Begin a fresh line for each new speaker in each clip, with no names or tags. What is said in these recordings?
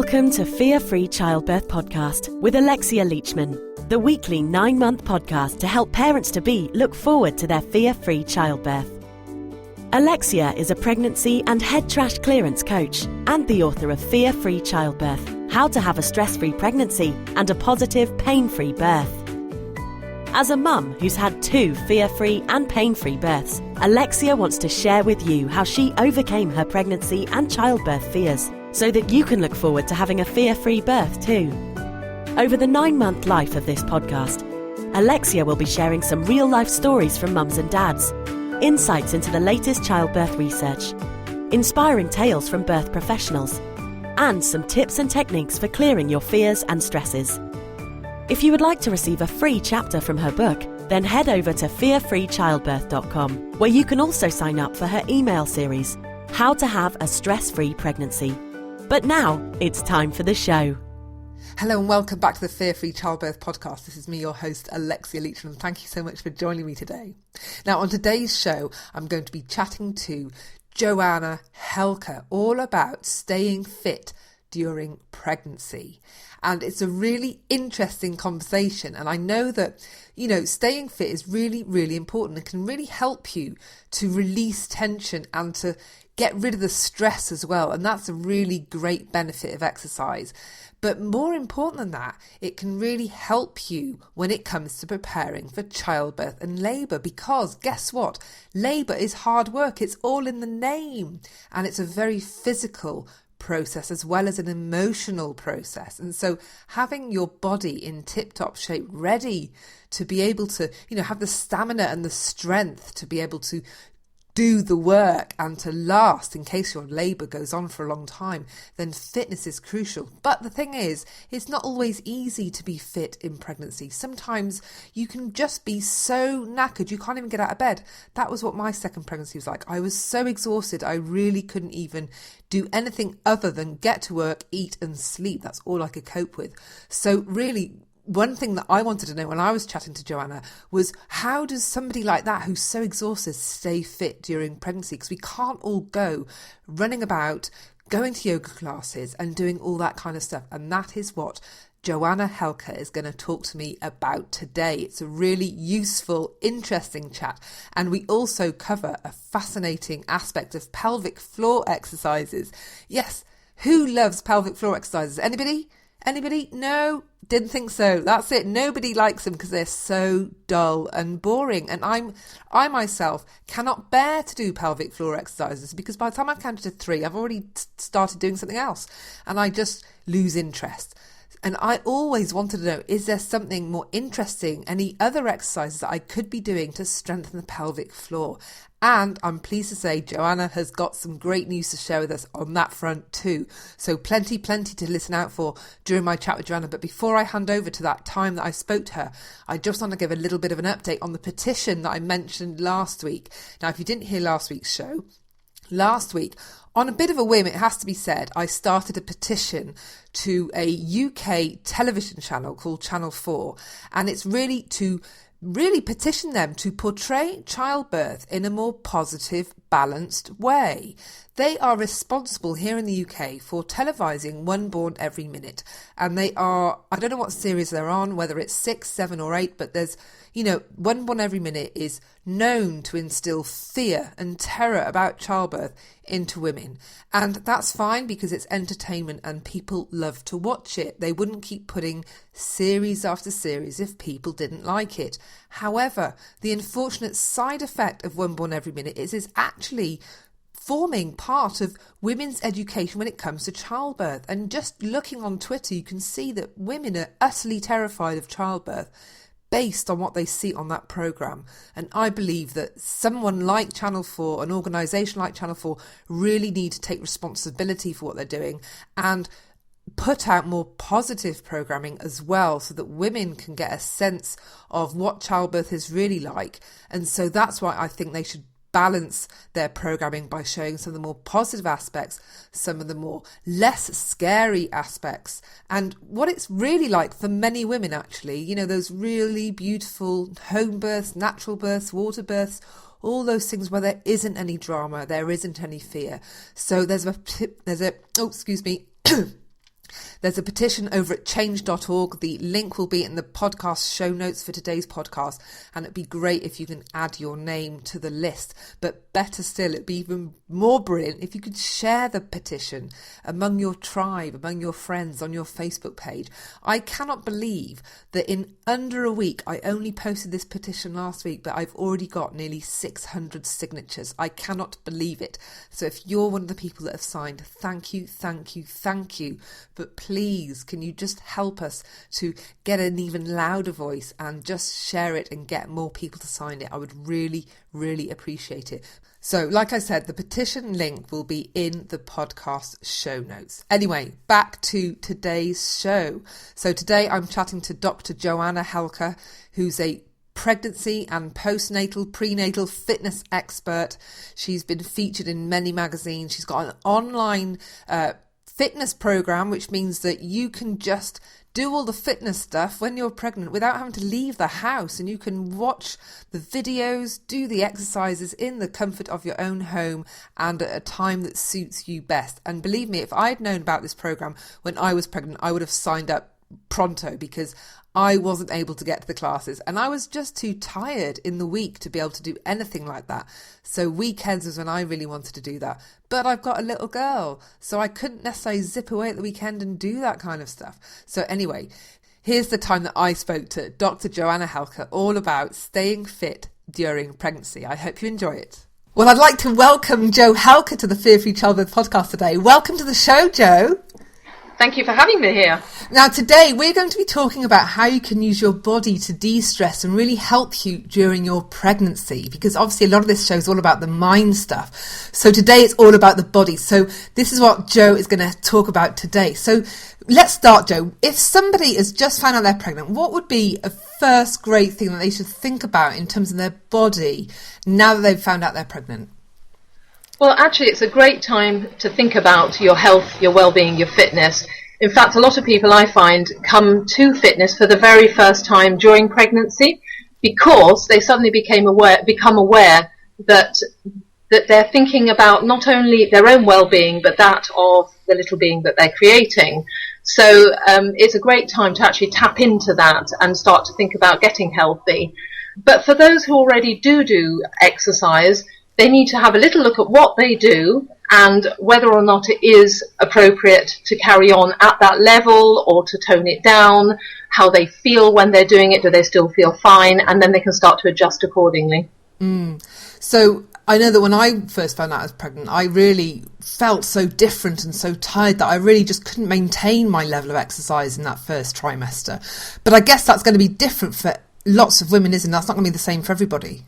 Welcome to Fear-Free Childbirth Podcast with Alexia Leachman, the weekly 9-month podcast to help parents-to-be look forward to their fear-free childbirth. Alexia is a pregnancy and head trash clearance coach and the author of Fear-Free Childbirth, How to Have a Stress-Free Pregnancy and a Positive, Pain-Free Birth. As a mum who's had 2 fear-free and pain-free births, Alexia wants to share with you how she overcame her pregnancy and childbirth fears so that you can look forward to having a fear-free birth too. Over the 9-month life of this podcast, Alexia will be sharing some real-life stories from mums and dads, insights into the latest childbirth research, inspiring tales from birth professionals, and some tips and techniques for clearing your fears and stresses. If you would like to receive a free chapter from her book, then head over to fearfreechildbirth.com, where you can also sign up for her email series, How to Have a Stress-Free Pregnancy. But now, it's time for the show.
Hello and welcome back to the Fear-Free Childbirth Podcast. This is me, your host, Alexia Leachman. Thank you so much for joining me today. Now, on today's show, I'm going to be chatting to Joanna Helker all about staying fit during pregnancy. And it's a really interesting conversation. And I know that, staying fit is really, really important. It can really help you to release tension and to get rid of the stress as well. And that's a really great benefit of exercise. But more important than that, it can really help you when it comes to preparing for childbirth and labour, because guess what? Labour is hard work. It's all in the name. And it's a very physical process as well as an emotional process. And so having your body in tip-top shape, ready to be able to, have the stamina and the strength to be able to do the work and to last in case your labour goes on for a long time, then fitness is crucial. But the thing is, it's not always easy to be fit in pregnancy. Sometimes you can just be so knackered you can't even get out of bed. That was what my second pregnancy was like. I was so exhausted, I really couldn't even do anything other than get to work, eat and sleep. That's all I could cope with. So really, one thing that I wanted to know when I was chatting to Joanna was, how does somebody like that who's so exhausted stay fit during pregnancy? Because we can't all go running about, going to yoga classes and doing all that kind of stuff. And that is what Joanna Helker is going to talk to me about today. It's a really useful, interesting chat. And we also cover a fascinating aspect of pelvic floor exercises. Yes, who loves pelvic floor exercises? Anybody? Anybody? No, didn't think so. That's it. Nobody likes them because they're so dull and boring. And I myself cannot bear to do pelvic floor exercises because by the time I've counted to 3, I've already started doing something else and I just lose interest. And I always wanted to know, is there something more interesting, any other exercises that I could be doing to strengthen the pelvic floor? And I'm pleased to say Joanna has got some great news to share with us on that front too. So plenty to listen out for during my chat with Joanna. But before I hand over to that time that I spoke to her, I just want to give a little bit of an update on the petition that I mentioned last week. Now, if you didn't hear last week's show, last week, on a bit of a whim, it has to be said, I started a petition to a UK television channel called Channel 4, and it's really to petition them to portray childbirth in a more positive, balanced way. They are responsible here in the UK for televising One Born Every Minute. And they are, I don't know what series they're on, whether it's 6, 7 or 8, but there's, One Born Every Minute is known to instill fear and terror about childbirth into women. And that's fine because it's entertainment and people love to watch it. They wouldn't keep putting series after series if people didn't like it. However, the unfortunate side effect of One Born Every Minute is it's actually forming part of women's education when it comes to childbirth. And just looking on Twitter, you can see that women are utterly terrified of childbirth based on what they see on that programme. And I believe that someone like Channel 4, an organisation like Channel 4, really need to take responsibility for what they're doing and put out more positive programming as well so that women can get a sense of what childbirth is really like. And so that's why I think they should balance their programming by showing some of the more positive aspects, some of the more less scary aspects, and what it's really like for many women actually, those really beautiful home births, natural births, water births, all those things where there isn't any drama, there isn't any fear. So there's a There's a petition over at change.org. The link will be in the podcast show notes for today's podcast, and it'd be great if you can add your name to the list. But better still, it'd be even more brilliant if you could share the petition among your tribe, among your friends, on your Facebook page. I cannot believe that in under a week, I only posted this petition last week, but I've already got nearly 600 signatures. I cannot believe it. So if you're one of the people that have signed, thank you, thank you, thank you. But please, can you just help us to get an even louder voice and just share it and get more people to sign it? I would really, really appreciate it. So, like I said, the petition link will be in the podcast show notes. Anyway, back to today's show. So today I'm chatting to Dr. Joanna Helker, who's a pregnancy and postnatal, prenatal fitness expert. She's been featured in many magazines. She's got an online fitness program, which means that you can just do all the fitness stuff when you're pregnant without having to leave the house, and you can watch the videos, do the exercises in the comfort of your own home and at a time that suits you best. And believe me, if I had known about this program when I was pregnant, I would have signed up pronto, because I wasn't able to get to the classes and I was just too tired in the week to be able to do anything like that. So weekends was when I really wanted to do that. But I've got a little girl, so I couldn't necessarily zip away at the weekend and do that kind of stuff. So anyway, here's the time that I spoke to Dr. Joanna Helker all about staying fit during pregnancy. I hope you enjoy it. Well, I'd like to welcome Jo Helker to the Fear-Free Childbirth podcast today. Welcome to the show, Jo.
Thank you for having me here.
Now, today we're going to be talking about how you can use your body to de-stress and really help you during your pregnancy, because obviously a lot of this show is all about the mind stuff. So today it's all about the body. So this is what Jo is going to talk about today. So let's start, Jo. If somebody has just found out they're pregnant, what would be a first great thing that they should think about in terms of their body now that they've found out they're pregnant?
Well, actually, it's a great time to think about your health, your well-being, your fitness. In fact, a lot of people I find come to fitness for the very first time during pregnancy, because they suddenly become aware that they're thinking about not only their own well-being, but that of the little being that they're creating. So it's a great time to actually tap into that and start to think about getting healthy. But for those who already do exercise, they need to have a little look at what they do and whether or not it is appropriate to carry on at that level or to tone it down, how they feel when they're doing it, do they still feel fine, and then they can start to adjust accordingly.
So I know that when I first found out I was pregnant, I really felt so different and so tired that I really just couldn't maintain my level of exercise in that first trimester. But I guess that's going to be different for lots of women, isn't it? That's not going to be the same for everybody.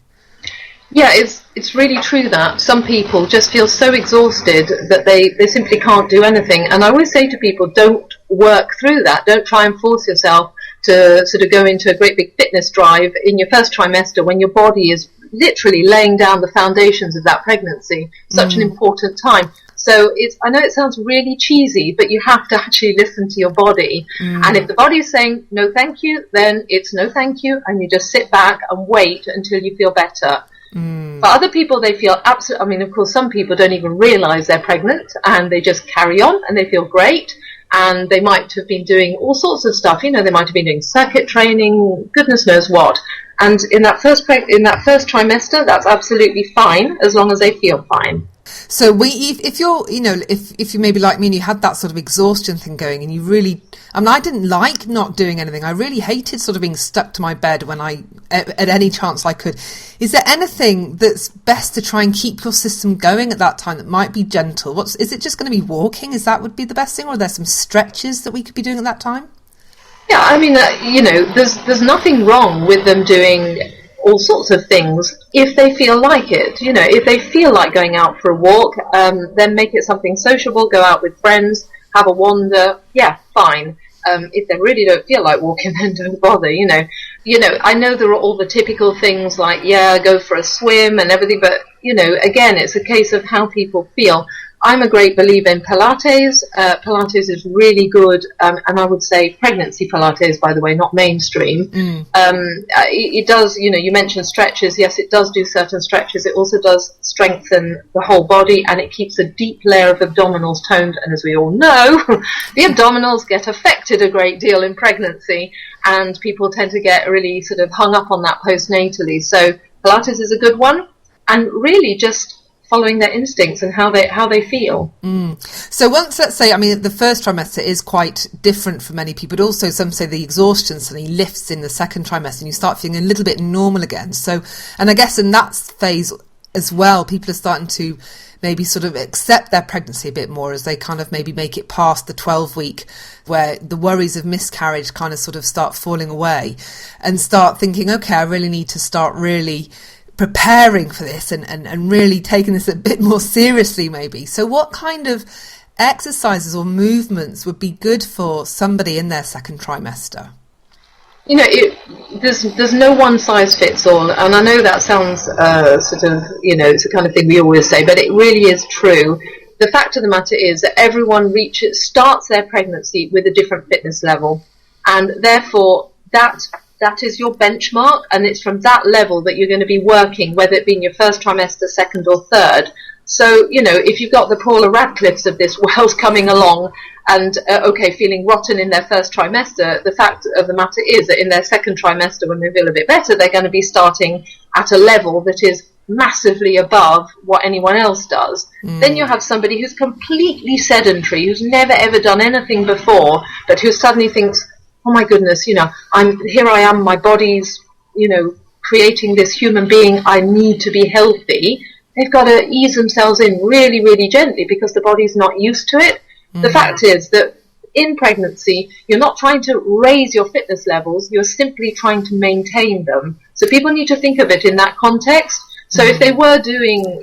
Yeah, it's really true that some people just feel so exhausted that they simply can't do anything. And I always say to people, don't work through that. Don't try and force yourself to sort of go into a great big fitness drive in your first trimester when your body is literally laying down the foundations of that pregnancy. Such an important time. So I know it sounds really cheesy, but you have to actually listen to your body. And if the body is saying no thank you, then it's no thank you, and you just sit back and wait until you feel better. For other people, they feel absolutely, I mean, of course, some people don't even realise they're pregnant and they just carry on and they feel great, and they might have been doing all sorts of stuff. You know, they might have been doing circuit training, goodness knows what. And in that first trimester, that's absolutely fine as long as they feel fine.
So if you're maybe like me and you had that sort of exhaustion thing going, and you really, I mean, I didn't like not doing anything. I really hated sort of being stuck to my bed when at any chance I could. Is there anything that's best to try and keep your system going at that time that might be gentle? Is it just going to be walking? Would be the best thing, or are there some stretches that we could be doing at that time?
Yeah, I mean, there's nothing wrong with them doing all sorts of things if they feel like it. You know, if they feel like going out for a walk, then make it something sociable, go out with friends, have a wander, yeah, fine. If they really don't feel like walking, then don't bother, you know. I know there are all the typical things like, yeah, go for a swim and everything, but, again, it's a case of how people feel. I'm a great believer in Pilates. Pilates is really good, and I would say pregnancy Pilates, by the way, not mainstream. It does, you mentioned stretches. Yes, it does do certain stretches. It also does strengthen the whole body, and it keeps a deep layer of abdominals toned. And as we all know, the abdominals get affected a great deal in pregnancy, and people tend to get really sort of hung up on that postnatally. So Pilates is a good one, and really just following their instincts and how they feel.
So once, let's say, I mean, the first trimester is quite different for many people, but also some say the exhaustion suddenly lifts in the second trimester and you start feeling a little bit normal again. So, and I guess in that phase as well, people are starting to maybe sort of accept their pregnancy a bit more as they kind of maybe make it past the 12-week where the worries of miscarriage kind of sort of start falling away and start thinking, okay, I really need to start really preparing for this and really taking this a bit more seriously maybe. So what kind of exercises or movements would be good for somebody in their second trimester?
There's no one size fits all, and I know that sounds sort of, it's the kind of thing we always say, but it really is true. The fact of the matter is that everyone starts their pregnancy with a different fitness level, and therefore that is your benchmark, and it's from that level that you're going to be working, whether it be in your first trimester, second or third. So, if you've got the Paula Radcliffes of this world coming along and, feeling rotten in their first trimester, the fact of the matter is that in their second trimester, when they feel a bit better, they're going to be starting at a level that is massively above what anyone else does. Then you have somebody who's completely sedentary, who's never ever done anything before, but who suddenly thinks, oh my goodness, I am, my body's, creating this human being, I need to be healthy. They've got to ease themselves in really, really gently because the body's not used to it. The fact is that in pregnancy, you're not trying to raise your fitness levels, you're simply trying to maintain them. So people need to think of it in that context. So if they were doing,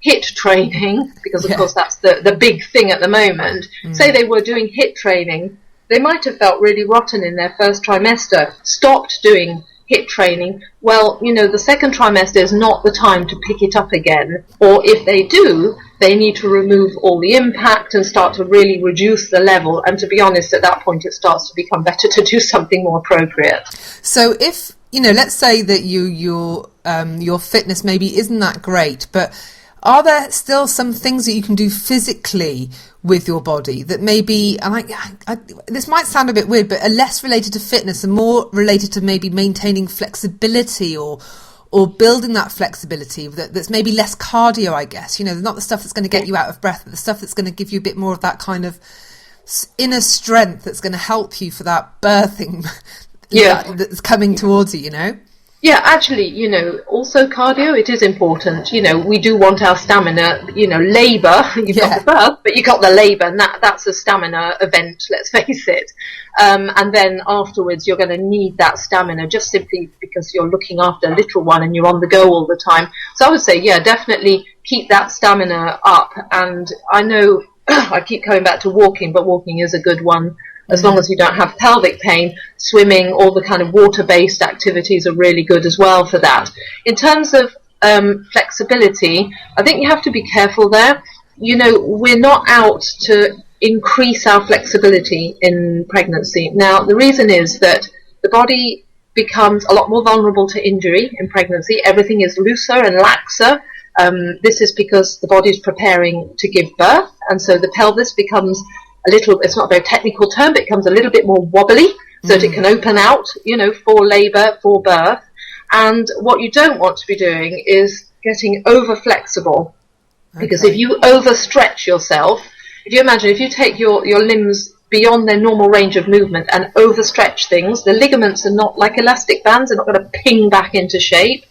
HIIT training, because of course that's the big thing at the moment, say they were doing HIIT training, they might have felt really rotten in their first trimester, stopped doing HIIT training. Well, the second trimester is not the time to pick it up again. Or if they do, they need to remove all the impact and start to really reduce the level. And to be honest, at that point, it starts to become better to do something more appropriate.
So if, let's say that your fitness maybe isn't that great, but are there still some things that you can do physically with your body that maybe, and this might sound a bit weird, but are less related to fitness and more related to maybe maintaining flexibility or building that flexibility that's maybe less cardio, I guess, not the stuff that's going to get you out of breath, but the stuff that's going to give you a bit more of that kind of inner strength that's going to help you for that birthing that's coming towards you,
Yeah, actually, also cardio, it is important. We do want our stamina, labour, you've got the birth, but you've got the labour, and that's a stamina event, let's face it. And then afterwards, you're going to need that stamina just simply because you're looking after a little one and you're on the go all the time. So I would say, definitely keep that stamina up. And I know I keep coming back to walking, but walking is a good one. As long as you don't have pelvic pain, swimming, all the kind of water-based activities are really good as well for that. In terms of flexibility, I think you have to be careful there. We're not out to increase our flexibility in pregnancy. Now, the reason is that the body becomes a lot more vulnerable to injury in pregnancy. Everything is looser and laxer. This is because the body's preparing to give birth, and so the pelvis becomes it's not a very technical term, but it becomes a little bit more wobbly so that it can open out, for labour, for birth. And what you don't want to be doing is getting over flexible. Because if you overstretch yourself, if you take your limbs beyond their normal range of movement and overstretch things, the ligaments are not like elastic bands, they're not going to ping back into shape.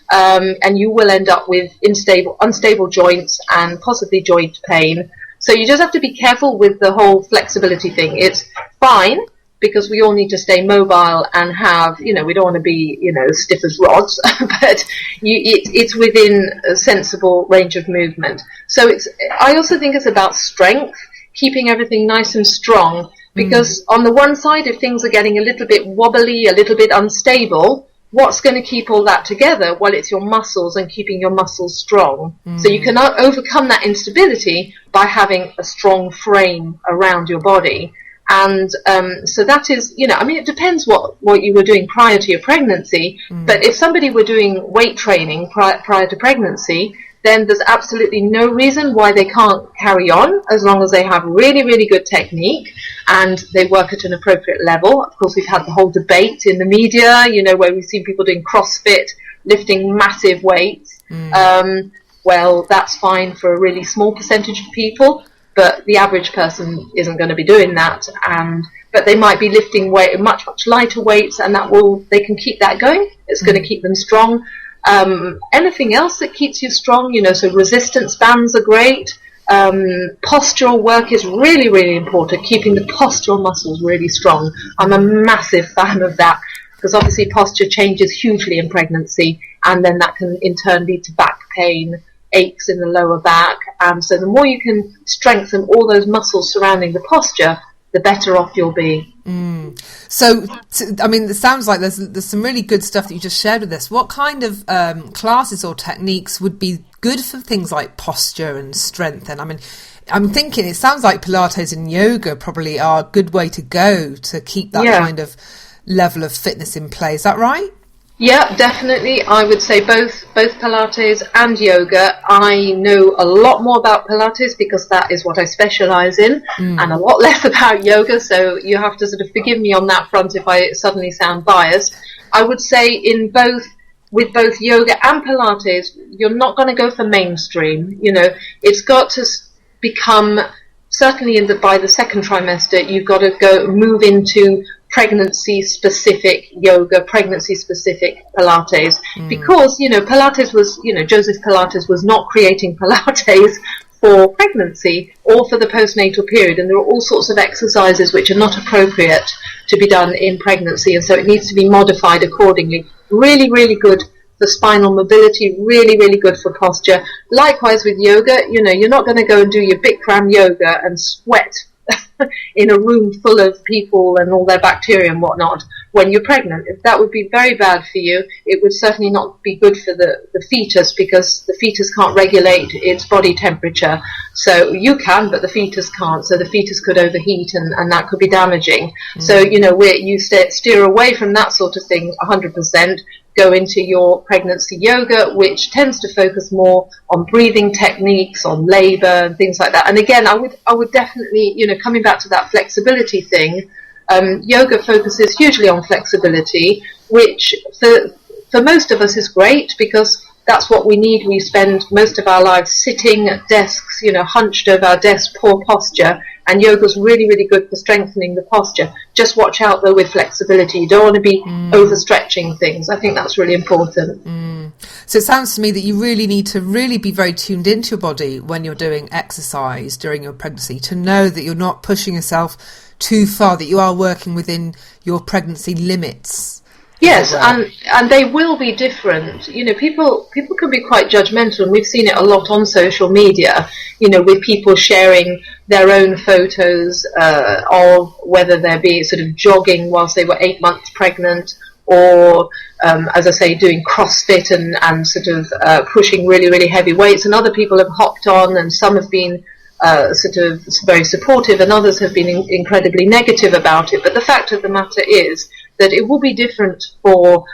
And you will end up with unstable joints and possibly joint pain. So you just have to be careful with the whole flexibility thing. It's fine because we all need to stay mobile and have, we don't want to be, stiff as rods, but it's within a sensible range of movement. So I also think it's about strength, keeping everything nice and strong, because on the one side, if things are getting a little bit wobbly, a little bit unstable, what's going to keep all that together? Well, it's your muscles and keeping your muscles strong. So you can overcome that instability by having a strong frame around your body. And so that is, it depends what you were doing prior to your pregnancy. But if somebody were doing weight training prior to pregnancy, then there's absolutely no reason why they can't carry on, as long as they have really, really good technique and they work at an appropriate level. Of course, we've had the whole debate in the media, where we've seen people doing CrossFit, lifting massive weights. Well, that's fine for a really small percentage of people, but the average person isn't going to be doing that. But they might be lifting much, much lighter weights, and they can keep that going. It's going to keep them strong. Anything else that keeps you strong, so resistance bands are great. Postural work is really, really important, keeping the postural muscles really strong. I'm a massive fan of that, because obviously posture changes hugely in pregnancy, and then that can in turn lead to back pain, aches in the lower back. And so the more you can strengthen all those muscles surrounding the posture, the better off you'll be.
So, it sounds like there's some really good stuff that you just shared with us. What kind of classes or techniques would be good for things like posture and strength? And I'm thinking it sounds like Pilates and yoga probably are a good way to go to keep that kind of level of fitness in play. Is that right?
Yeah, definitely. I would say both Pilates and yoga. I know a lot more about Pilates because that is what I specialise in, and a lot less about yoga, so you have to sort of forgive me on that front if I suddenly sound biased. I would say with both yoga and Pilates, you're not going to go for mainstream. It's got to become, certainly by the second trimester, you've got to move into pregnancy-specific yoga, pregnancy-specific Pilates, because, Pilates was, Joseph Pilates was not creating Pilates for pregnancy or for the postnatal period, and there are all sorts of exercises which are not appropriate to be done in pregnancy, and so it needs to be modified accordingly. Really, really good for spinal mobility, really, really good for posture. Likewise with yoga, you're not going to go and do your Bikram yoga and sweat in a room full of people and all their bacteria and whatnot when you're pregnant. If that would be very bad for you, it would certainly not be good for the fetus, because the fetus can't regulate its body temperature. So you can, but the fetus can't. So the fetus could overheat, and that could be damaging. So, you steer away from that sort of thing 100%. Go into your pregnancy yoga, which tends to focus more on breathing techniques, on labour and things like that. And again, I would definitely, coming back to that flexibility thing, yoga focuses hugely on flexibility, which for most of us is great, because that's what we need. We spend most of our lives sitting at desks, hunched over our desk, poor posture, and yoga's really, really good for strengthening the posture. Just watch out, though, with flexibility. You don't want to be overstretching things. I think that's really important.
So it sounds to me that you really need to really be very tuned into your body when you're doing exercise during your pregnancy, to know that you're not pushing yourself too far, that you are working within your pregnancy limits.
Yes, and they will be different. People can be quite judgmental, and we've seen it a lot on social media, with people sharing their own photos of whether they're being sort of jogging whilst they were 8 months pregnant, or, as I say, doing CrossFit and sort of pushing really, really heavy weights. And other people have hopped on, and some have been sort of very supportive, and others have been incredibly negative about it. But the fact of the matter is that it will be different for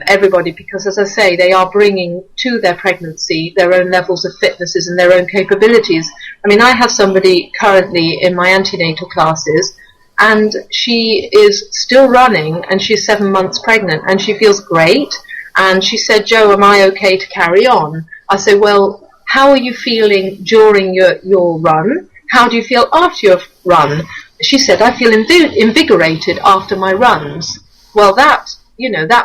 everybody, because, as I say, they are bringing to their pregnancy their own levels of fitnesses and their own capabilities. I have somebody currently in my antenatal classes, and she is still running, and she's 7 months pregnant, and she feels great. And she said, "Jo, am I okay to carry on?" I say, "Well, how are you feeling during your run? How do you feel after your run?" She said, "I feel invigorated after my runs." Well, that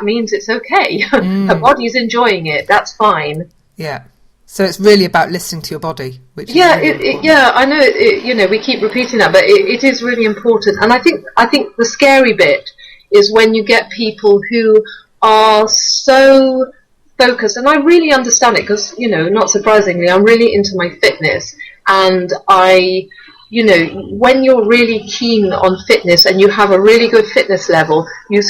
means it's okay. Her body's enjoying it. That's fine.
Yeah. So it's really about listening to your body, which is
I know. We keep repeating that, but it is really important. And I think the scary bit is when you get people who are so focused, and I really understand it, because not surprisingly, I'm really into my fitness, and when you're really keen on fitness and you have a really good fitness level, you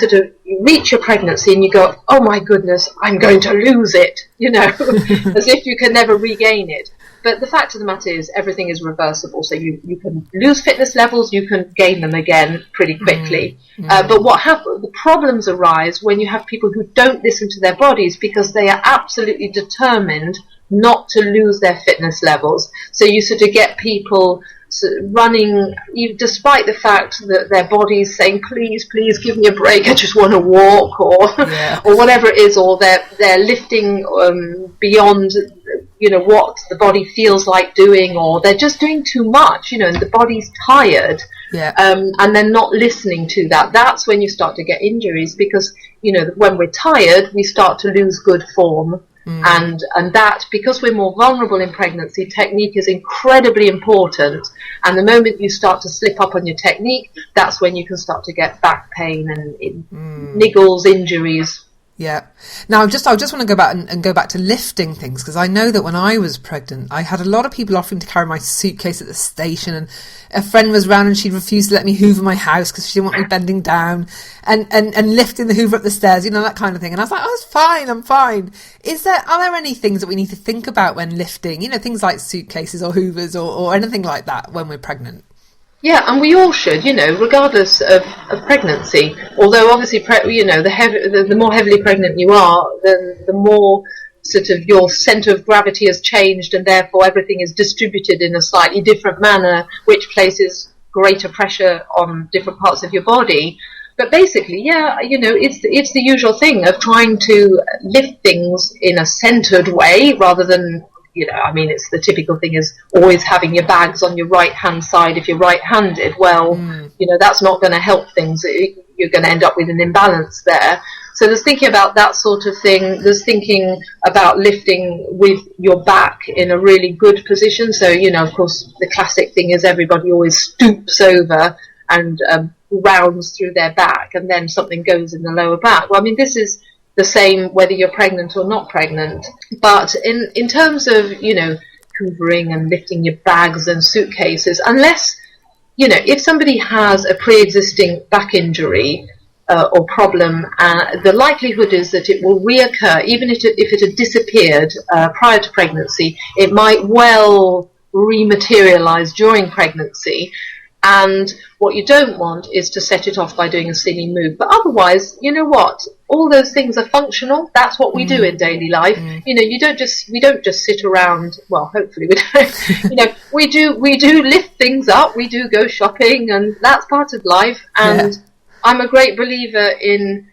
reach your pregnancy and you go, oh my goodness, I'm going to lose it, as if you can never regain it. But the fact of the matter is everything is reversible. So you can lose fitness levels, you can gain them again pretty quickly. But the problems arise when you have people who don't listen to their bodies because they are absolutely determined not to lose their fitness levels. So you sort of get people running, despite the fact that their body's saying, please give me a break, I just want to walk, or or whatever it is, or they're lifting beyond what the body feels like doing, or they're just doing too much, and the body's tired, and they're not listening to that. That's when you start to get injuries, because when we're tired we start to lose good form. And that, because we're more vulnerable in pregnancy, technique is incredibly important. And the moment you start to slip up on your technique, that's when you can start to get back pain and niggles, injuries.
Yeah. Now, I just want to go back and go back to lifting things, because I know that when I was pregnant, I had a lot of people offering to carry my suitcase at the station, and a friend was round and she refused to let me hoover my house because she didn't want me bending down and lifting the hoover up the stairs, that kind of thing. And I was like, oh, it's fine, I'm fine. Are there any things that we need to think about when lifting, things like suitcases or hoovers or anything like that when we're pregnant?
Yeah, and we all should, regardless of pregnancy. Although obviously, the more heavily pregnant you are, the more sort of your centre of gravity has changed, and therefore everything is distributed in a slightly different manner, which places greater pressure on different parts of your body. But basically, it's the usual thing of trying to lift things in a centred way rather than, it's the typical thing is always having your bags on your right-hand side if you're right-handed. Well, that's not going to help things. You're going to end up with an imbalance there. So there's thinking about that sort of thing. There's thinking about lifting with your back in a really good position. So, of course, the classic thing is everybody always stoops over and rounds through their back, and then something goes in the lower back. Well, this is the same whether you're pregnant or not pregnant. But in terms of, hoovering and lifting your bags and suitcases, unless, if somebody has a pre-existing back injury or problem, the likelihood is that it will reoccur. Even if it had disappeared prior to pregnancy, it might well rematerialize during pregnancy. And what you don't want is to set it off by doing a silly move. But otherwise, all those things are functional. That's what we do in daily life. We don't just sit around. Well, hopefully we don't. we do lift things up. We do go shopping, and that's part of life. And I'm a great believer in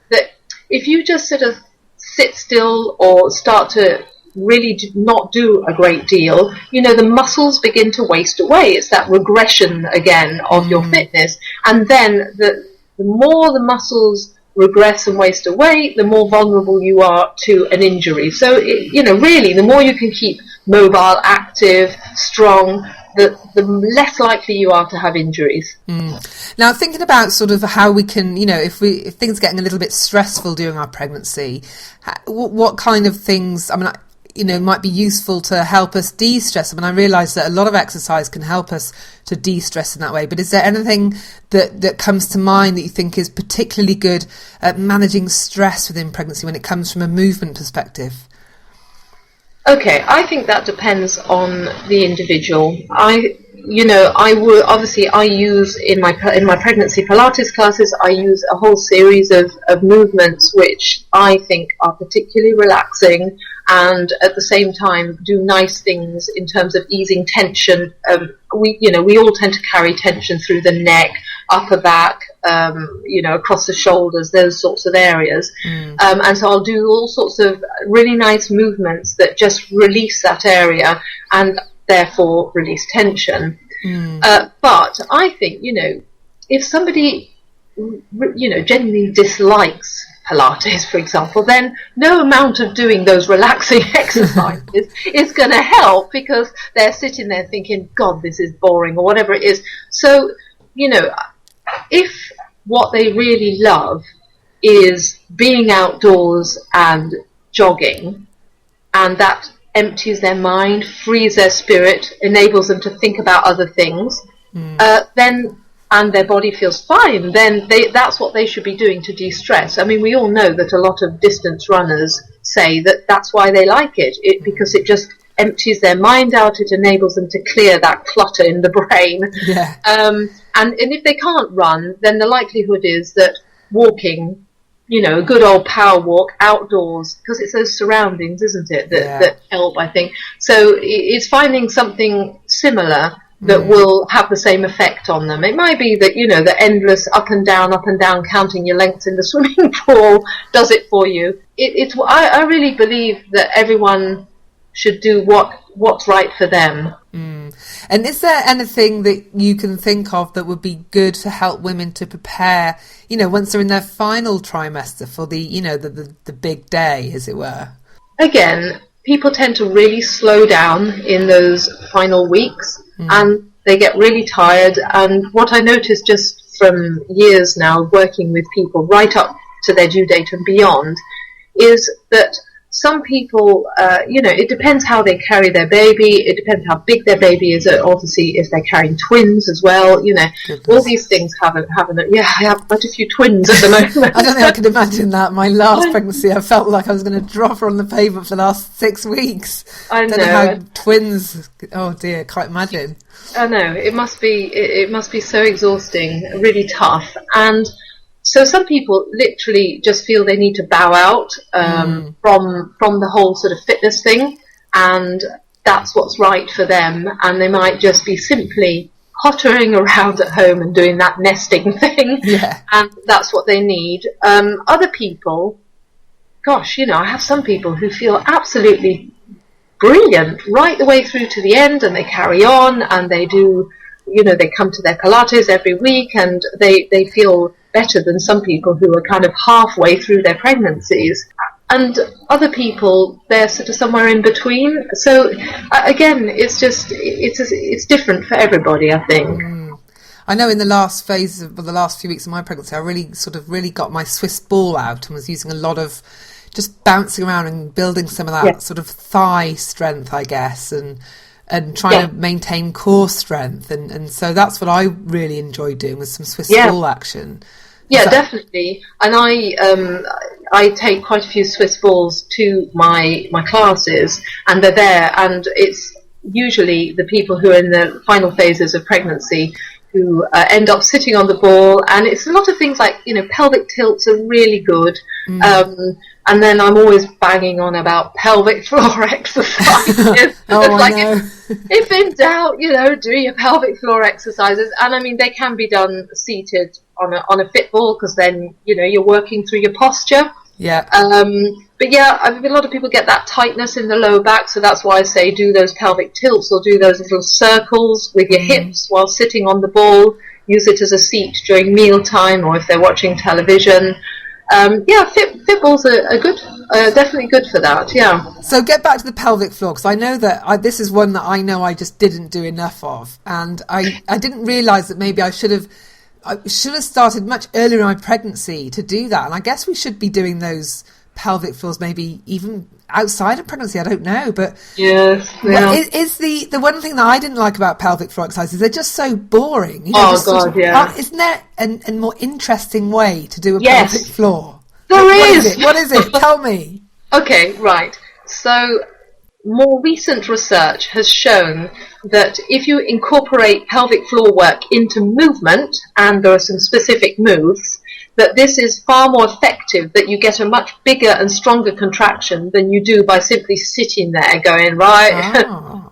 that. If you just sort of sit still or start to really not do a great deal, the muscles begin to waste away. It's that regression again of your fitness, and then the more the muscles regress and waste away, the more vulnerable you are to an injury. So really, the more you can keep mobile, active, strong, the less likely you are to have injuries.
Now, thinking about sort of how we can, if things are getting a little bit stressful during our pregnancy, what kind of things, might be useful to help us de-stress. I realise that a lot of exercise can help us to de-stress in that way, but is there anything that comes to mind that you think is particularly good at managing stress within pregnancy when it comes from a movement perspective?
Okay, I think that depends on the individual. I would obviously I use in my pregnancy Pilates classes. I use a whole series of movements which I think are particularly relaxing, and at the same time do nice things in terms of easing tension. We all tend to carry tension through the neck, upper back, across the shoulders, those sorts of areas. And so I'll do all sorts of really nice movements that just release that area and therefore release tension. But I think, if somebody, genuinely dislikes Pilates, for example, then no amount of doing those relaxing exercises is going to help, because they're sitting there thinking, God, this is boring, or whatever it is. So, if what they really love is being outdoors and jogging, and that empties their mind, frees their spirit, enables them to think about other things, then and their body feels fine, then that's what they should be doing to de-stress. I mean, we all know that a lot of distance runners say that that's why they like it because it just empties their mind out. It enables them to clear that clutter in the brain.
Yeah.
And if they can't run, then the likelihood is that walking, a good old power walk outdoors, because it's those surroundings, isn't it, that help, I think. So it's finding something similar that will have the same effect on them. It might be that, the endless up and down, counting your lengths in the swimming pool does it for you. I really believe that everyone should do what's right for them.
And is there anything that you can think of that would be good to help women to prepare, once they're in their final trimester for the big day, as it were?
Again, people tend to really slow down in those final weeks and they get really tired. And what I noticed just from years now working with people right up to their due date and beyond is that some people, it depends how they carry their baby. It depends how big their baby is. Obviously, if they're carrying twins as well, all these things I have quite a few twins at the moment.
I don't think I can imagine that. My last pregnancy, I felt like I was going to drop her on the pavement for the last 6 weeks.
I know.
Don't know how twins. Oh dear, can't imagine.
I know it must be so exhausting, really tough, and. So some people literally just feel they need to bow out from the whole sort of fitness thing, and that's what's right for them. And they might just be simply pottering around at home and doing that nesting thing, and that's what they need. Other people, gosh, I have some people who feel absolutely brilliant right the way through to the end, and they carry on and they do, they come to their Pilates every week, and they feel better than some people who are kind of halfway through their pregnancies, and other people they're sort of somewhere in between. So again, it's different for everybody, I think.
I know in the last phase of the last few weeks of my pregnancy, I really got my Swiss ball out and was using a lot of just bouncing around and building some of that sort of thigh strength, I guess, and trying to maintain core strength, and so that's what I really enjoy doing, with some Swiss ball action.
Yeah, definitely. And I take quite a few Swiss balls to my classes, and they're there, and it's usually the people who are in the final phases of pregnancy who end up sitting on the ball, and it's a lot of things like, pelvic tilts are really good. And then I'm always banging on about pelvic floor exercises. If in doubt, do your pelvic floor exercises. And I mean, they can be done seated on a fit ball, because then, you're working through your posture. Yeah. But yeah, I mean, a lot of people get that tightness in the lower back, so that's why I say do those pelvic tilts, or do those little circles with your hips while sitting on the ball. Use it as a seat during mealtime, or if they're watching television. Fit balls are good, definitely good for that,
So get back to the pelvic floor, because I know that this is one that I know I just didn't do enough of, and I didn't realise that maybe I should have started much earlier in my pregnancy to do that, and I guess we should be doing those pelvic floors maybe even outside of pregnancy, I don't know, but is the one thing that I didn't like about pelvic floor exercises, they're just so boring. Isn't there a more interesting way to do a pelvic floor?
There is.
What is it? Tell me.
Okay, right. So more recent research has shown that if you incorporate pelvic floor work into movement, and there are some specific moves, that this is far more effective, that you get a much bigger and stronger contraction than you do by simply sitting there going,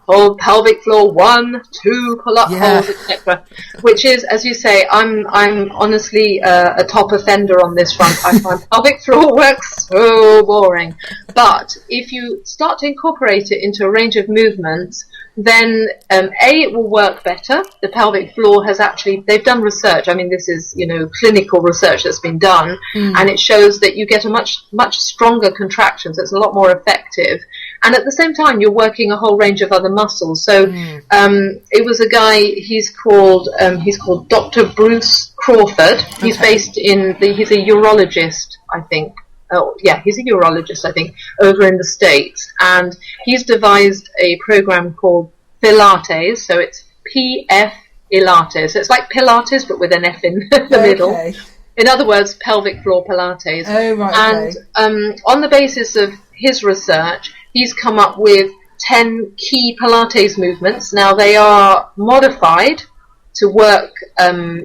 hold pelvic floor, 1, 2, pull up, hold, etc. Which is, as you say, I'm honestly a top offender on this front. I find pelvic floor work so boring. But if you start to incorporate it into a range of movements, then it will work better. The pelvic floor has they've done research. I mean, this is, clinical research that's been done, and it shows that you get a much stronger contraction, so it's a lot more effective. And at the same time, you're working a whole range of other muscles. So it was a guy, he's called Dr. Bruce Crawford. He's based he's a urologist, I think. Oh, yeah, he's a urologist, I think, over in the States. And he's devised a program called Pilates. So it's Pilates. It's like Pilates, but with an F in the middle. In other words, pelvic floor Pilates.
Oh, right.
And on the basis of his research, he's come up with 10 key Pilates movements. Now, they are modified to work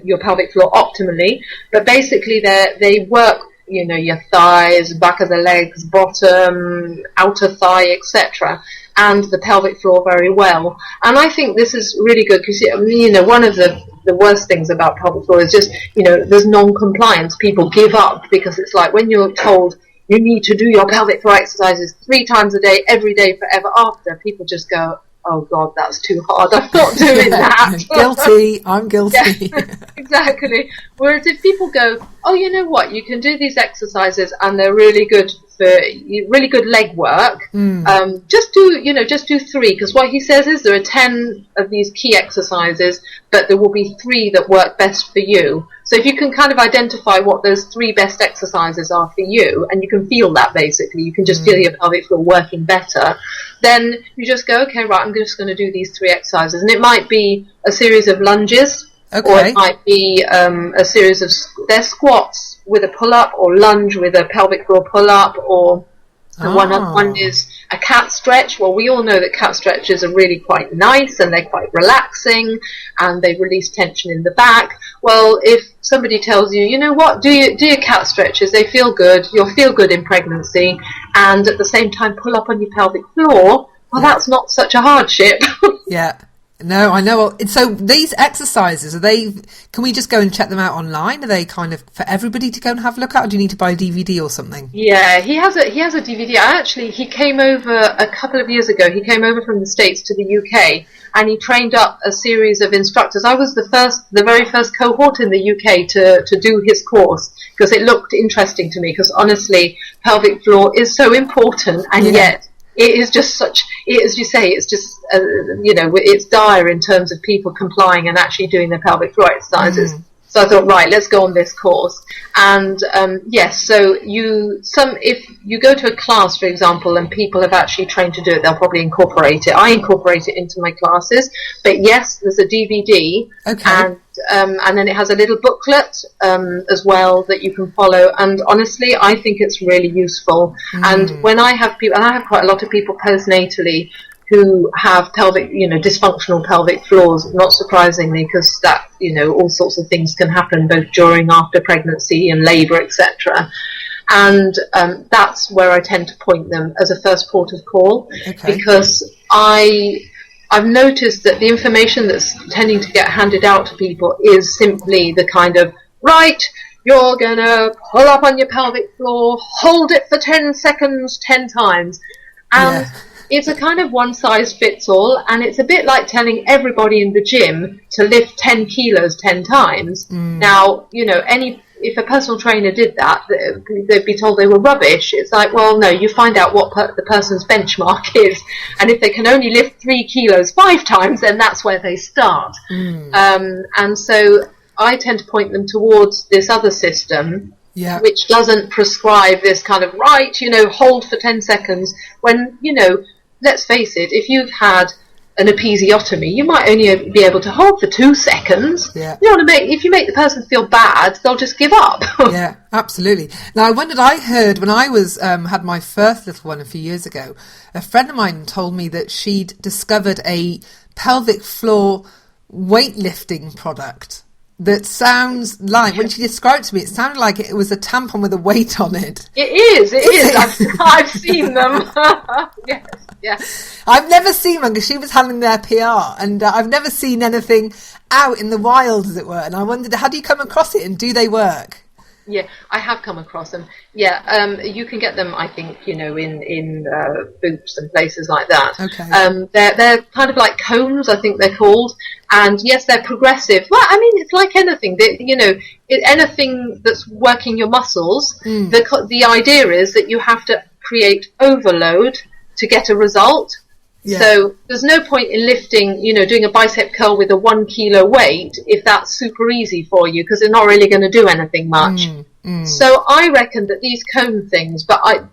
your pelvic floor optimally, but basically they work, you know, your thighs, back of the legs, bottom, outer thigh, etc., and the pelvic floor very well. And I think this is really good because, you know, one of the worst things about pelvic floor is just, you know, there's non-compliance. People give up because it's like when you're told you need to do your pelvic floor exercises 3 times a day, every day, forever after, people just go, oh God, that's too hard. I'm not doing that.
Guilty. I'm guilty.
Yeah, exactly. Whereas if people go, oh, you know what, you can do these exercises and they're really good for really good leg work. Just do 3, because what he says is there are 10 of these key exercises, but there will be 3 that work best for you. So if you can kind of identify what those 3 best exercises are for you, and you can feel that basically, you can just feel your pelvic floor working better, then you just go, okay, right, I'm just going to do these 3 exercises. And it might be a series of lunges, or it might be a series of squats with a pull-up, or lunge with a pelvic floor pull-up, or one is a cat stretch. Well, we all know that cat stretches are really quite nice and they're quite relaxing and they release tension in the back. Well, if somebody tells you, you know what, do your cat stretches, they feel good, you'll feel good in pregnancy, and at the same time pull up on your pelvic floor, well, that's not such a hardship.
Yeah. No, I know. So these exercises, can we just go and check them out online? Are they kind of for everybody to go and have a look at, or do you need to buy a DVD or something?
Yeah, he has a DVD. He came over a couple of years ago. He came over from the States to the UK, and he trained up a series of instructors. I was the very first cohort in the UK to do his course, because it looked interesting to me, because honestly, pelvic floor is so important, and yet it is just such, as you say, it's just, it's dire in terms of people complying and actually doing their pelvic floor exercises. So I thought, right, let's go on this course. And yes, so if you go to a class, for example, and people have actually trained to do it, they'll probably incorporate it. I incorporate it into my classes. But yes, there's a DVD, and then it has a little booklet as well that you can follow. And honestly, I think it's really useful. And when I have people, and I have quite a lot of people postnatally who have pelvic, dysfunctional pelvic floors, not surprisingly, because that, all sorts of things can happen both during, after pregnancy and labour, etc. And that's where I tend to point them as a first port of call, because I've noticed that the information that's tending to get handed out to people is simply the kind of, right, you're going to pull up on your pelvic floor, hold it for 10 seconds 10 times. And it's a kind of one-size-fits-all, and it's a bit like telling everybody in the gym to lift 10 kilos 10 times. Now, if a personal trainer did that, they'd be told they were rubbish. It's like, well, no, you find out what the person's benchmark is, and if they can only lift 3 kilos 5 times, then that's where they start. And so I tend to point them towards this other system, which doesn't prescribe this kind of, right, hold for 10 seconds, when, let's face it, if you've had an episiotomy, you might only be able to hold for 2 seconds. If you make the person feel bad, they'll just give up.
Yeah, absolutely. Now, I heard when I was had my first little one a few years ago, a friend of mine told me that she'd discovered a pelvic floor weightlifting product that sounds like, when she described it to me, it sounded like it was a tampon with a weight on it.
It is. I've seen them. Yes.
I've never seen one, because she was handling their PR, and I've never seen anything out in the wild, as it were. And I wondered, how do you come across it, and do they work?
Yeah, I have come across them. Yeah, you can get them, I think, in Boots and places like that. They're kind of like cones, I think they're called. And yes, they're progressive. Well, I mean, it's like anything. Anything that's working your muscles, the idea is that you have to create overload to get a result. So there's no point in lifting, doing a bicep curl with a 1 kilo weight if that's super easy for you, because it's not really going to do anything much. So I reckon that these cone things, I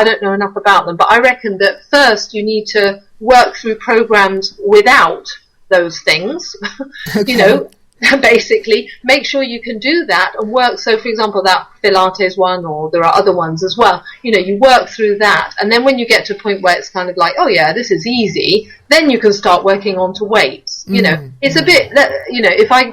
don't know enough about them, but I reckon that first you need to work through programs without those things.
Okay.
You know, basically make sure you can do that and work. So for example, that Pilates one, or there are other ones as well, you know, you work through that, and then when you get to a point where it's kind of like, oh yeah, this is easy, then you can start working on to weights. You know, it's a bit, you know, if I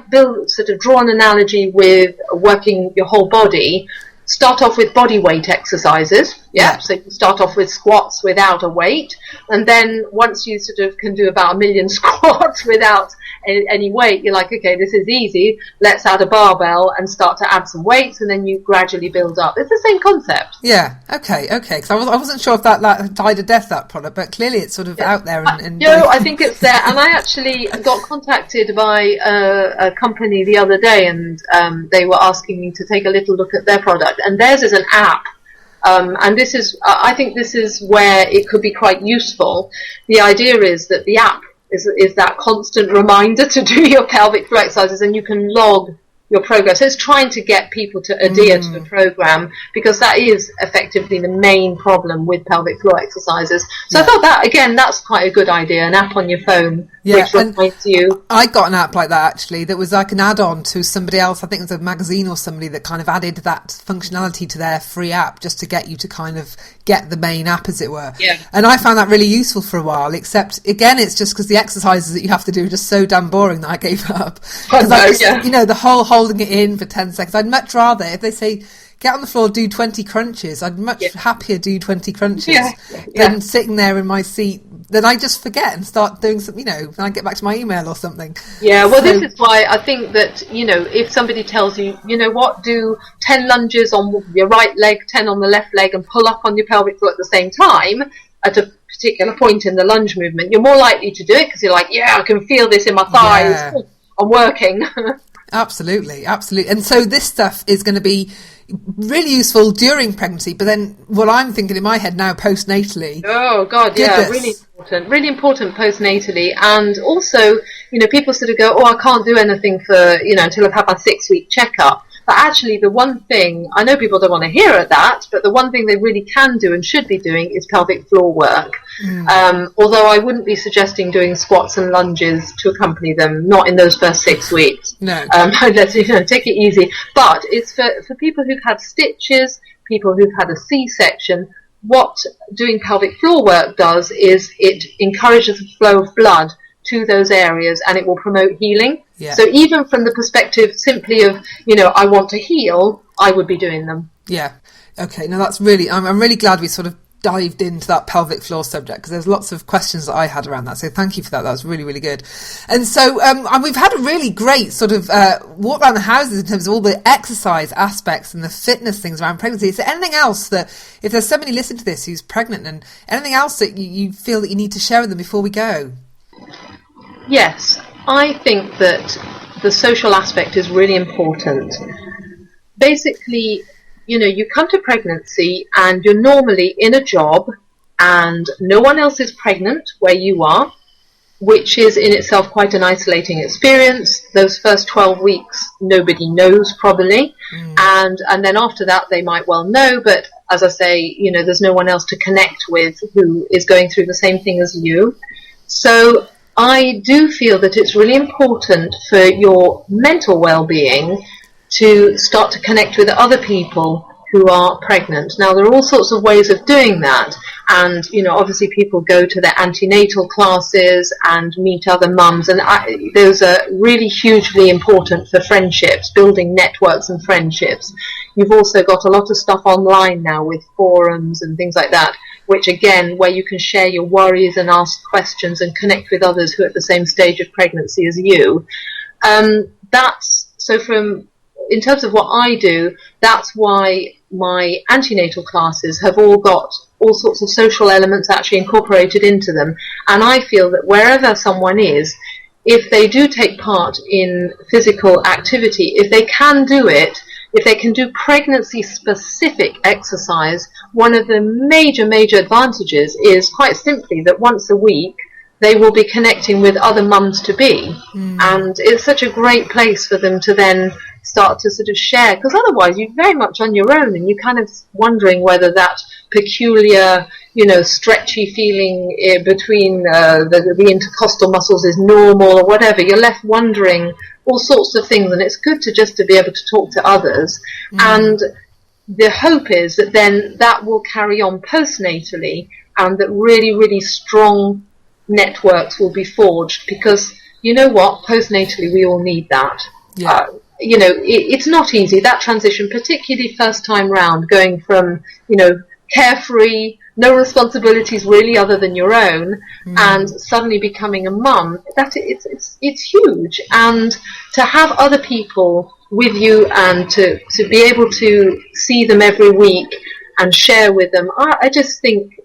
draw an analogy with working your whole body, start off with body weight exercises. So you start off with squats without a weight, and then once you sort of can do about 1 million squats without any weight, you're like, okay, this is easy, let's add a barbell and start to add some weights, and then you gradually build up. It's the same concept.
Okay, because I wasn't sure if that died a death, that product, but clearly it's sort of out there.
I think it's there, and I actually got contacted by a company the other day, and they were asking me to take a little look at their product, and theirs is an app. And this is, I think this is where it could be quite useful. The idea is that the app is that constant reminder to do your pelvic floor exercises, and you can log your progress. So it's trying to get people to adhere to the program, because that is effectively the main problem with pelvic floor exercises. So I thought that, again, that's quite a good idea, an app on your phone. Which reminds you.
I got an app like that, actually, that was like an add-on to somebody else. I think it was a magazine or somebody that kind of added that functionality to their free app, just to get you to kind of get the main app, as it were. And I found that really useful for a while, except, again, it's just because the exercises that you have to do are just so damn boring that I gave up. You know, the whole holding it in for 10 seconds. I'd much rather, if they say, get on the floor, do 20 crunches, I'd much happier do 20 crunches than sitting there in my seat. Then I just forget and start doing something, you know, when I get back to my email or something.
This is why I think that, you know, if somebody tells you, you know what, do 10 lunges on your right leg, 10 on the left leg, and pull up on your pelvic floor at the same time at a particular point in the lunge movement, you're more likely to do it, because you're like, I can feel this in my thighs. I'm working.
Absolutely. And so this stuff is going to be really useful during pregnancy, but then what I'm thinking in my head now, postnatally. Oh God,
goodness. Really important postnatally. And also, you know, people sort of go, I can't do anything for, you know, until I've had my 6-week checkup. But actually, the one thing, I know people don't want to hear that, but the one thing they really can do and should be doing is pelvic floor work. Although I wouldn't be suggesting doing squats and lunges to accompany them, not in those first 6 weeks.
No.
Let's, you know, take it easy. But it's for people who've had stitches, people who've had a C-section. What doing pelvic floor work does is it encourages the flow of blood to those areas, and it will promote healing. So even from the perspective simply of, you know, I want to heal, I would be doing them.
Okay, now that's really, I'm really glad we sort of dived into that pelvic floor subject, because there's lots of questions that I had around that, so thank you for that. That was really, really good. And so and we've had a really great sort of walk around the houses in terms of all the exercise aspects and the fitness things around pregnancy. Is there anything else that, if there's somebody listening to this who's pregnant, and anything else that you feel that you need to share with them before we go?
Yes, I think that the social aspect is really important. Basically, you know, you come to pregnancy and you're normally in a job and no one else is pregnant where you are, which is in itself quite an isolating experience. Those first 12 weeks, nobody knows probably. And then after that, they might well know, but as I say, you know, there's no one else to connect with who is going through the same thing as you. So I do feel that it's really important for your mental well-being to start to connect with other people who are pregnant. Now, there are all sorts of ways of doing that. And, you know, obviously people go to their antenatal classes and meet other mums. And those are really hugely important for friendships, building networks and friendships. You've also got a lot of stuff online now with forums and things like that, which again, where you can share your worries and ask questions and connect with others who are at the same stage of pregnancy as you. In terms of what I do, that's why my antenatal classes have all got all sorts of social elements actually incorporated into them. And I feel that wherever someone is, if they do take part in physical activity, if they can do it, if they can do pregnancy-specific exercise, one of the major advantages is quite simply that once a week they will be connecting with other mums-to-be. And it's such a great place for them to then start to sort of share, because otherwise you're very much on your own and you're kind of wondering whether that peculiar, stretchy feeling between the intercostal muscles is normal or whatever. You're left wondering all sorts of things, and it's good to be able to talk to others. And the hope is that then that will carry on postnatally, and that really, really strong networks will be forged, because you know what, postnatally we all need that. It's not easy, that transition, particularly first time round, going from carefree, no responsibilities really other than your own, and suddenly becoming a mum. It's huge, and to have other people with you and to be able to see them every week and share with them, I just think,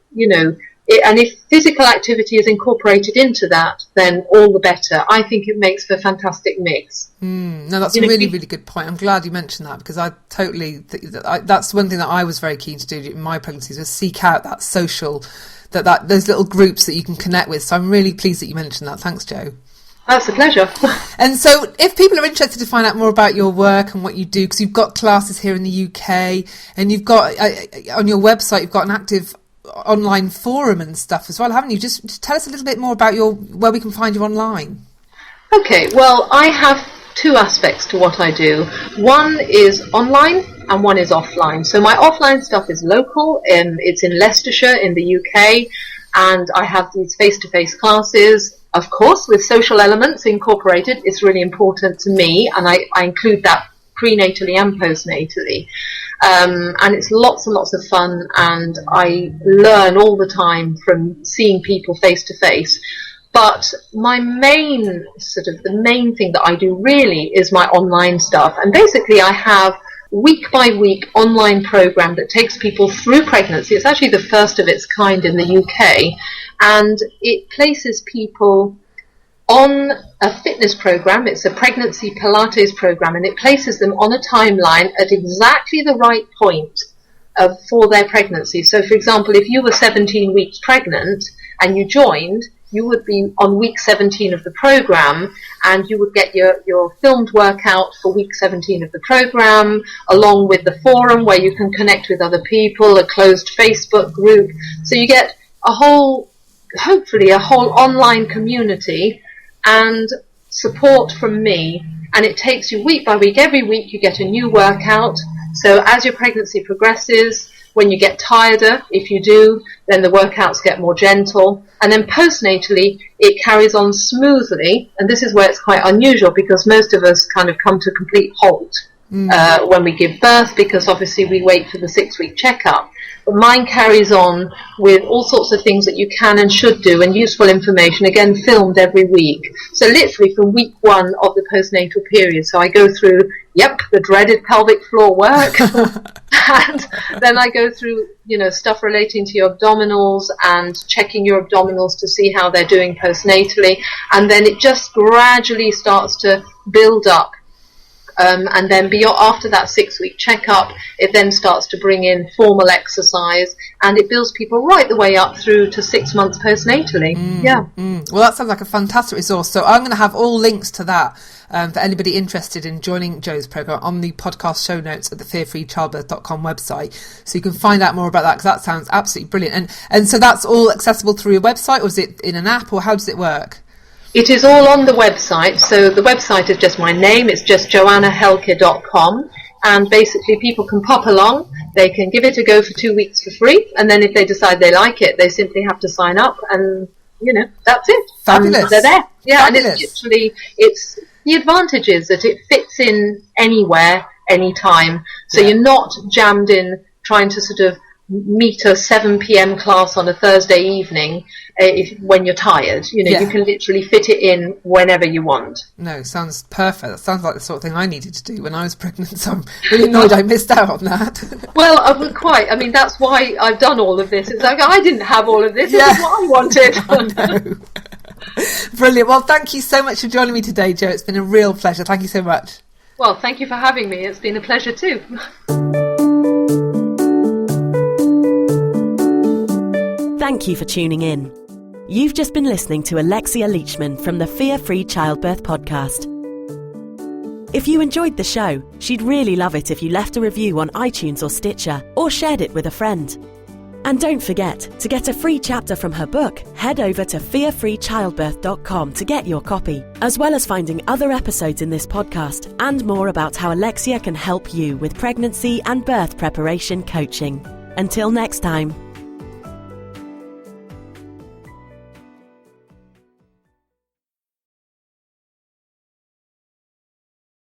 and if physical activity is incorporated into that, then all the better. I think it makes for a fantastic mix.
No, that's a really, really good point. I'm glad you mentioned that, because I totally think that's one thing that I was very keen to do in my pregnancies, was seek out that social, that those little groups that you can connect with. So I'm really pleased that you mentioned that. Thanks, Jo.
That's a pleasure.
And so if people are interested to find out more about your work and what you do, because you've got classes here in the UK, and you've got on your website, you've got an active online forum and stuff as well, haven't you? Just tell us a little bit more about where we can find you online.
Okay, well, I have two aspects to what I do. One is online and one is offline. So my offline stuff is local, it's in Leicestershire in the UK, and I have these face-to-face classes, of course, with social elements incorporated. It's really important to me, and I include that prenatally and postnatally. And it's lots and lots of fun, and I learn all the time from seeing people face to face. But my the main thing that I do really is my online stuff. And basically I have week by week online program that takes people through pregnancy. It's actually the first of its kind in the UK, and it places people on a fitness program. It's a pregnancy Pilates program, and it places them on a timeline at exactly the right point for their pregnancy. So for example, if you were 17 weeks pregnant and you joined, you would be on week 17 of the program, and you would get your filmed workout for week 17 of the program, along with the forum where you can connect with other people, a closed Facebook group. So you get hopefully a whole online community and support from me, and it takes you week by week. Every week you get a new workout. So as your pregnancy progresses, when you get tireder, if you do, then the workouts get more gentle. And then postnatally, it carries on smoothly. And this is where it's quite unusual, because most of us kind of come to a complete halt when we give birth, because obviously we wait for the 6-week checkup. But mine carries on with all sorts of things that you can and should do, and useful information, again, filmed every week. So literally from week 1 of the postnatal period. So I go through, the dreaded pelvic floor work. And then I go through, stuff relating to your abdominals and checking your abdominals to see how they're doing postnatally. And then it just gradually starts to build up. And then after that 6-week checkup, it then starts to bring in formal exercise, and it builds people right the way up through to 6 months postnatally.
Well, that sounds like a fantastic resource. So I'm going to have all links to that for anybody interested in joining Jo's program on the podcast show notes at the fearfreechildbirth.com website, so you can find out more about that, because that sounds absolutely brilliant. And so that's all accessible through your website, or is it in an app, or how does it work?
It is all on the website. So the website is just my name. It's just joannahelke.com. And basically people can pop along. They can give it a go for 2 weeks for free. And then if they decide they like it, they simply have to sign up, and, that's it.
Fabulous.
They're there. Yeah.
Fabulous.
And it's the advantage is that it fits in anywhere, anytime. So you're not jammed in trying to sort of meet a 7 p.m. class on a Thursday evening when you're tired. You can literally fit it in whenever you want.
No, sounds perfect. That sounds like the sort of thing I needed to do when I was pregnant, so I'm really annoyed I missed out on that.
Well, I mean, that's why I've done all of this. It's like, I didn't have all of this. This is what I wanted.
I know. Brilliant. Well, thank you so much for joining me today, Jo. It's been a real pleasure. Thank you so much.
Well, thank you for having me. It's been a pleasure too.
Thank you for tuning in. You've just been listening to Alexia Leachman from the Fear Free Childbirth podcast. If you enjoyed the show, she'd really love it if you left a review on iTunes or Stitcher, or shared it with a friend. And don't forget, to get a free chapter from her book, head over to fearfreechildbirth.com to get your copy, as well as finding other episodes in this podcast and more about how Alexia can help you with pregnancy and birth preparation coaching. Until next time.